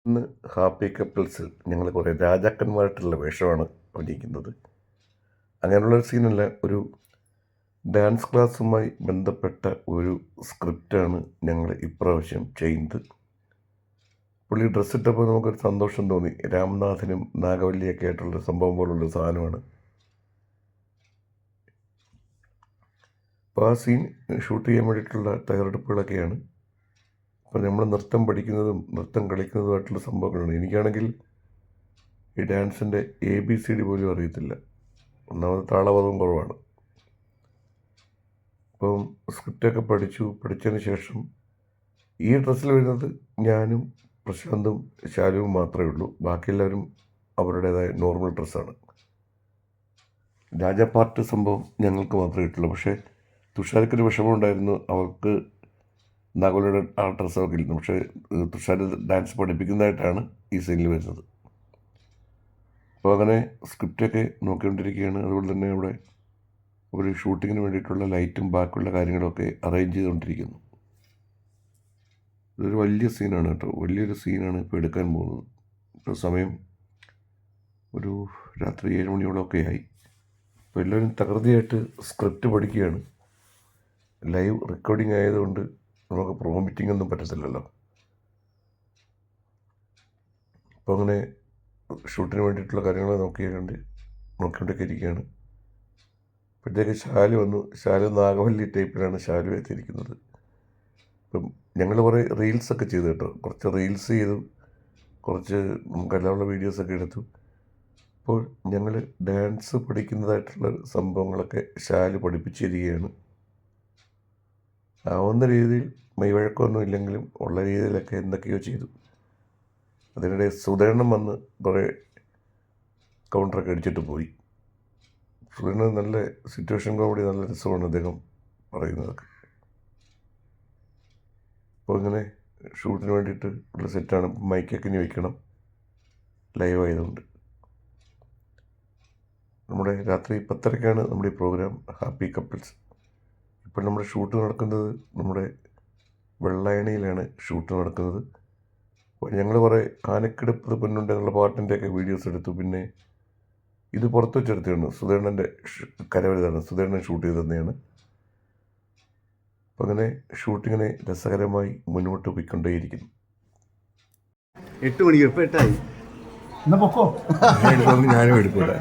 ഇന്ന് ഹാപ്പി കപ്പിൾസിൽ ഞങ്ങൾ കുറേ രാജാക്കന്മാരായിട്ടുള്ള വേഷമാണ് അഭിനയിക്കുന്നത്. അങ്ങനെയുള്ളൊരു സീനല്ല, ഒരു ഡാൻസ് ക്ലാസ്സുമായി ബന്ധപ്പെട്ട ഒരു സ്ക്രിപ്റ്റാണ് ഞങ്ങൾ ഇപ്രാവശ്യം ചെയ്യുന്നത്. പുള്ളി ഡ്രസ്സിട്ടപ്പോൾ നമുക്കൊരു സന്തോഷം തോന്നി. രാംനാഥനും നാഗവല്ലിയൊക്കെ ആയിട്ടുള്ള സംഭവം പോലുള്ളൊരു സാധനമാണ്. അപ്പോൾ ആ സീൻ ഷൂട്ട് ചെയ്യാൻ വേണ്ടിയിട്ടുള്ള തയ്യാറെടുപ്പുകളൊക്കെയാണ്. അപ്പോൾ നമ്മൾ നൃത്തം പഠിക്കുന്നതും നൃത്തം കളിക്കുന്നതുമായിട്ടുള്ള സംഭവങ്ങളാണ്. എനിക്കാണെങ്കിൽ ഈ ഡാൻസിൻ്റെ ABCD പോലും അറിയത്തില്ല. ഒന്നാമത് താളബോധം കുറവാണ്. അപ്പം സ്ക്രിപ്റ്റൊക്കെ പഠിച്ചതിന് ശേഷം ഈ ഡ്രസ്സിൽ വരുന്നത് ഞാനും പ്രശാന്തും ശാലുവും മാത്രമേ ഉള്ളൂ. ബാക്കിയെല്ലാവരും അവരുടേതായ നോർമൽ ഡ്രസ്സാണ്. രാജപാർട്ട് സംഭവം ഞങ്ങൾക്ക് മാത്രമേ കിട്ടുള്ളൂ. പക്ഷേ തുഷാർക്കൊരു വിഷമമുണ്ടായിരുന്നു, അവൾക്ക് നാഗോളിയുടെ ആ ഡ്രസ്സ് അവർക്ക് ഇല്ല. പക്ഷേ തുഷാർ ഡാൻസ് പഠിപ്പിക്കുന്നതായിട്ടാണ് ഈ സീനിൽ വരുന്നത്. അപ്പോൾ അങ്ങനെ സ്ക്രിപ്റ്റൊക്കെ നോക്കിക്കൊണ്ടിരിക്കുകയാണ്. അതുപോലെ തന്നെ ഇവിടെ ഒരു ഷൂട്ടിങ്ങിന് വേണ്ടിയിട്ടുള്ള ലൈറ്റും ബാക്കിയുള്ള കാര്യങ്ങളൊക്കെ അറേഞ്ച് ചെയ്തുകൊണ്ടിരിക്കുന്നു. ഇതൊരു വലിയ സീനാണ് കേട്ടോ, വലിയൊരു സീനാണ് ഇപ്പോൾ എടുക്കാൻ പോകുന്നത്. ഇപ്പോൾ സമയം ഒരു രാത്രി 7 മണിയോളമൊക്കെ ആയി. അപ്പോൾ എല്ലാവരും തകൃതിയായിട്ട് സ്ക്രിപ്റ്റ് പഠിക്കുകയാണ്. ലൈവ് റെക്കോർഡിംഗ് ആയതുകൊണ്ട് നമുക്ക് പ്രോമിറ്റിംഗ് ഒന്നും പറ്റത്തില്ലല്ലോ. അപ്പോൾ അങ്ങനെ ഷൂട്ടിന് വേണ്ടിയിട്ടുള്ള കാര്യങ്ങൾ നോക്കിക്കൊണ്ടൊക്കെ ഇരിക്കുകയാണ്. അപ്പോഴത്തേക്ക് ശാലു വന്നു. ശാലു നാഗവല്ലി ടൈപ്പിലാണ് ശാലു എത്തിയിരിക്കുന്നത്. ഇപ്പം ഞങ്ങൾ കുറേ റീൽസൊക്കെ ചെയ്തു കേട്ടോ, കുറച്ച് റീൽസ് ചെയ്തു, കുറച്ച് നമുക്കെല്ലാമുള്ള വീഡിയോസൊക്കെ എടുത്തു. അപ്പോൾ ഞങ്ങൾ ഡാൻസ് പഠിക്കുന്നതായിട്ടുള്ള സംഭവങ്ങളൊക്കെ ശാലു പഠിപ്പിച്ചു തരികയാണ്. ആവുന്ന രീതിയിൽ മെയ്വഴക്കമൊന്നും ഇല്ലെങ്കിലും ഉള്ള രീതിയിലൊക്കെ എന്തൊക്കെയോ ചെയ്തു. അതിനിടെ സുധേണ്ണൻ വന്ന് കുറേ കൗണ്ടറൊക്കെ അടിച്ചിട്ട് പോയി. സുധേണ്ണൻ നല്ല സിറ്റുവേഷൻ കോമഡി, നല്ല രസമാണ് അദ്ദേഹം പറയുന്നതൊക്കെ. അപ്പോൾ ഇങ്ങനെ ഷൂട്ടിന് വേണ്ടിയിട്ട് ഉള്ള സെറ്റാണ്. മൈക്കൊക്കെ ഇനി വയ്ക്കണം, ലൈവ് ആയതുകൊണ്ട്. നമ്മുടെ രാത്രി 10:30-ക്കാണ് നമ്മുടെ ഈ പ്രോഗ്രാം ഹാപ്പി കപ്പിൾസ്. ഇപ്പോൾ നമ്മുടെ ഷൂട്ട് നടക്കുന്നത് നമ്മുടെ വെള്ളായണിയിലാണ് ഷൂട്ട് നടക്കുന്നത്. അപ്പോൾ ഞങ്ങൾ കുറേ ആനക്കെടുപ്പത് പൊന്നുണ്ട് എന്നുള്ള പാട്ടിൻ്റെയൊക്കെ വീഡിയോസ് എടുത്തു. പിന്നെ ഇത് പുറത്ത് വെച്ചെടുത്തതാണ്, സുധേണ്ണൻ്റെ കരവരുതാണ്, സുധേണ്ണൻ ഷൂട്ട് ചെയ്ത് തന്നെയാണ്. അപ്പോൾ അങ്ങനെ ഷൂട്ടിങ്ങിനെ രസകരമായി മുന്നോട്ട് പോയിക്കൊണ്ടേയിരിക്കുന്നു. 8 മണിക്ക് ഇപ്പോൾ 8 ഞാനും എടുക്കൂല.